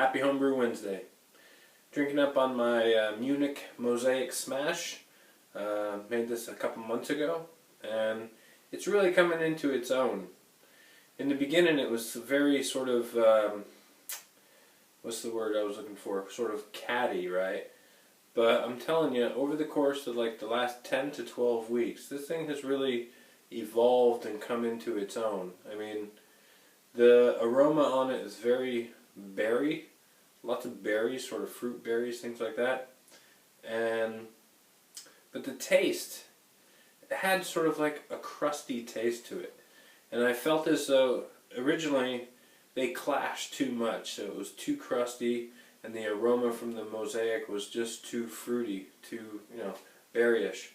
Happy Homebrew Wednesday. Drinking up on my Munich Mosaic Smash. Made this a couple months ago, and it's really coming into its own. In the beginning it was very sort of, what's the word I was looking for? Sort of catty, right? But I'm telling you, over the course of like the last 10 to 12 weeks, this thing has really evolved and come into its own. I mean, the aroma on it is very berry, lots of berries, sort of fruit berries, things like that. But the taste, it had sort of like a crusty taste to it. And I felt as though originally they clashed too much, so it was too crusty, and the aroma from the Mosaic was just too fruity, too, berryish.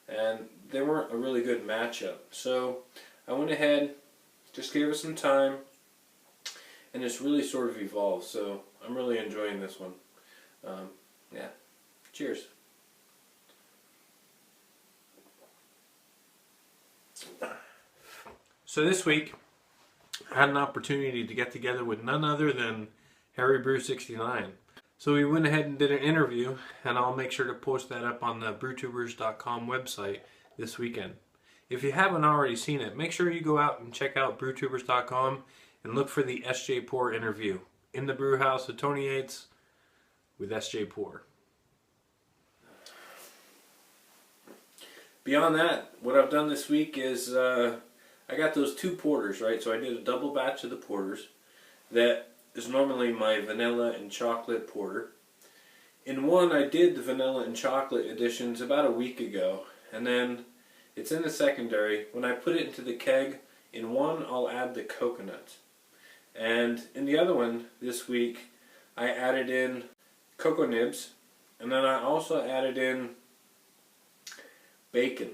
And they weren't a really good matchup. So I went ahead, just gave it some time, and it's really sort of evolved. So I'm really enjoying this one. Yeah. Cheers. So this week, I had an opportunity to get together with none other than HarryBrew69. So we went ahead and did an interview, and I'll make sure to post that up on the brewtubers.com website this weekend. If you haven't already seen it, make sure you go out and check out brewtubers.com and look for the SJPorr interview. In the Brewhouse with Tony Yates with SJPorr. Beyond that, what I've done this week is I got those two porters, right? So I did a double batch of the porters. That is normally my vanilla and chocolate porter. In one, I did the vanilla and chocolate editions about a week ago, and then it's in the secondary. When I put it into the keg, in one I'll add the coconut, and in the other one this week I added in cocoa nibs, and then I also added in bacon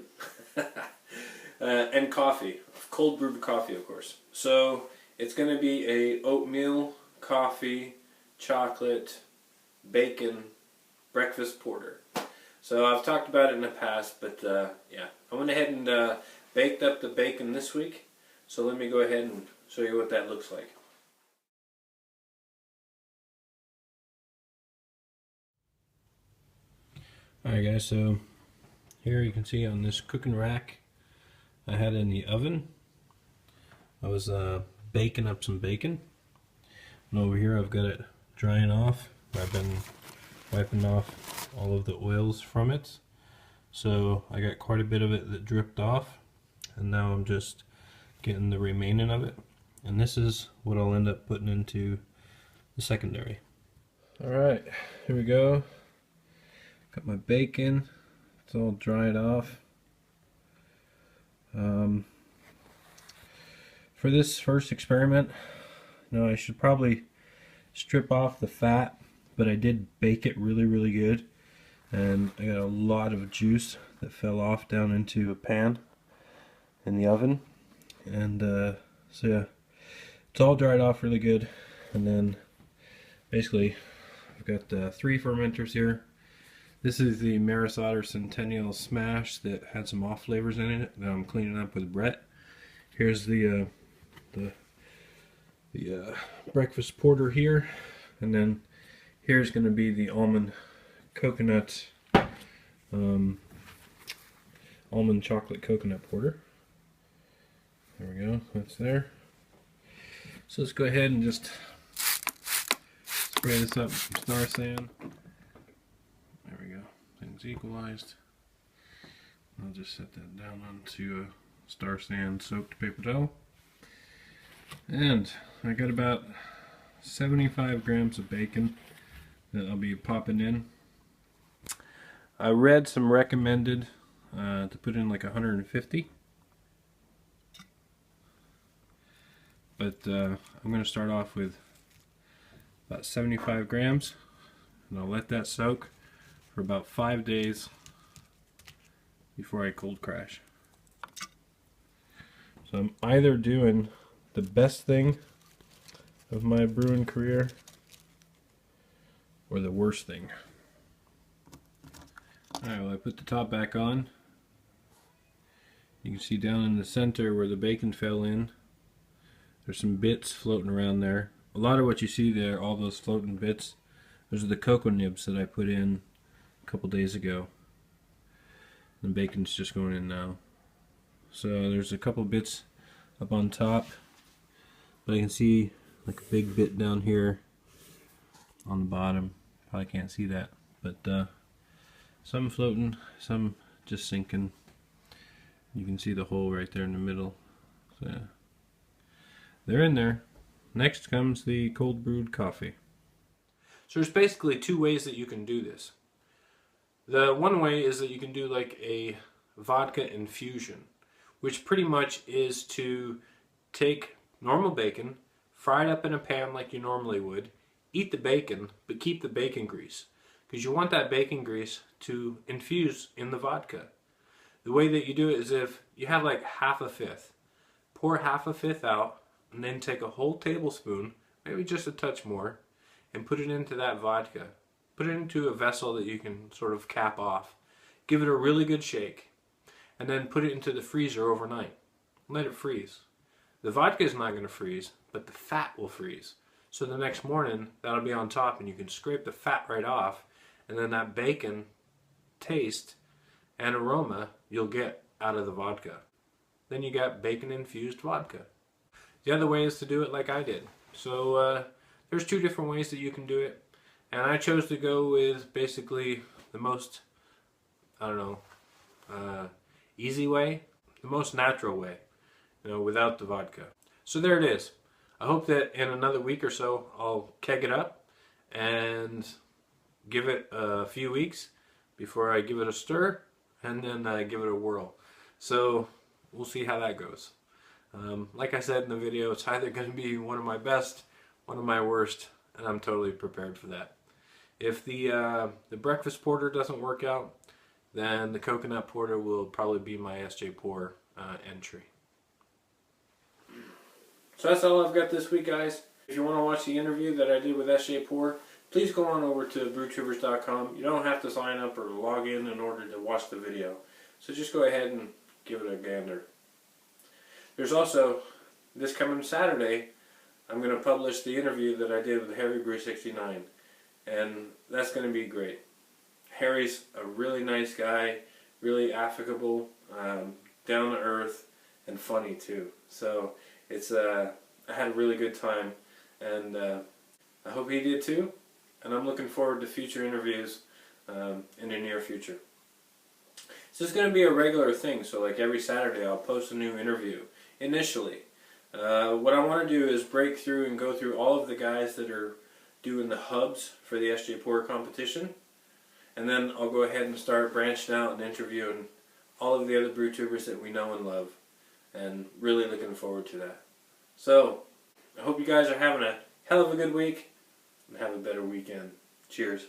and coffee, cold brewed coffee, of course. So it's going to be a oatmeal, coffee, chocolate, bacon breakfast porter. So I've talked about it in the past, but yeah, I went ahead and baked up the bacon this week. So let me go ahead and show you what that looks like. Alright guys, so here you can see on this cooking rack I had in the oven. I was baking up some bacon, and over here I've got it drying off. I've been wiping off all of the oils from it, so I got quite a bit of it that dripped off, and now I'm just getting the remaining of it, and this is what I'll end up putting into the secondary. Alright, here we go. Got my bacon, it's all dried off. For this first experiment, I should probably strip off the fat, but I did bake it really good, and I got a lot of juice that fell off down into a pan in the oven, and so yeah, it's all dried off really good. And then basically I've got 3 fermenters here. This is the Maris Otter Centennial Smash that had some off flavors in it that I'm cleaning up with Brett. Here's the breakfast porter here, and then here's going to be the almond coconut, almond chocolate coconut porter. There we go, that's there. So let's go ahead and just spray this up with some Star San. There we go, things equalized. I'll just set that down onto a Star San soaked paper towel. And I got about 75 grams of bacon that I'll be popping in. I read some recommended to put in like 150. But I'm going to start off with about 75 grams, and I'll let that soak for about 5 days before I cold crash. So I'm either doing the best thing of my brewing career or the worst thing. Alright, well, I put the top back on. You can see down in the center where the bacon fell in, there's some bits floating around there. a lot of what you see there, all those floating bits, those are the cocoa nibs that I put in a couple days ago. The bacon's just going in now. So there's a couple bits up on top, but I can see like a big bit down here on the bottom. Probably can't see that, but some floating, some just sinking. You can see the hole right there in the middle. So they're in there. Next comes the cold brewed coffee. So there's basically two ways that you can do this. The one way is that you can do like a vodka infusion, which pretty much is to take normal bacon, fry it up in a pan like you normally would, eat the bacon, but keep the bacon grease, because you want that bacon grease to infuse in the vodka. The way that you do it is if you have like half a fifth, pour half a fifth out, and then take a whole tablespoon, maybe just a touch more, and put it into that vodka. Put it into a vessel that you can sort of cap off. Give it a really good shake, and then put it into the freezer overnight. Let it freeze. The vodka is not going to freeze, but the fat will freeze. So the next morning, that'll be on top, and you can scrape the fat right off, and then that bacon taste and aroma you'll get out of the vodka. Then you got bacon infused vodka. The other way is to do it like I did. So there's two different ways that you can do it, and I chose to go with basically the most, I don't know, easy way, the most natural way, you know, without the vodka. So there it is. I hope that in another week or so I'll keg it up and give it a few weeks before I give it a stir, and then give it a whirl. So we'll see how that goes. Like I said in the video, it's either going to be one of my best, one of my worst, and I'm totally prepared for that. If the breakfast porter doesn't work out, then the coconut porter will probably be my SJPorr entry. So that's all I've got this week, guys. If you want to watch the interview that I did with SJPorr, please go on over to brewtubers.com. You don't have to sign up or log in order to watch the video. So just go ahead and give it a gander. There's also, this coming Saturday, I'm going to publish the interview that I did with HarryBrew69. And that's going to be great. Harry's a really nice guy, really affable, down to earth, and funny too. So it's I had a really good time, and I hope he did too. And I'm looking forward to future interviews in the near future. So it's going to be a regular thing. So like every Saturday, I'll post a new interview. Initially, what I want to do is break through and go through all of the guys that are doing the hubs for the SJPorr competition, and then I'll go ahead and start branching out and interviewing all of the other brew tubers that we know and love, and really looking forward to that. So I hope you guys are having a hell of a good week and have a better weekend. Cheers.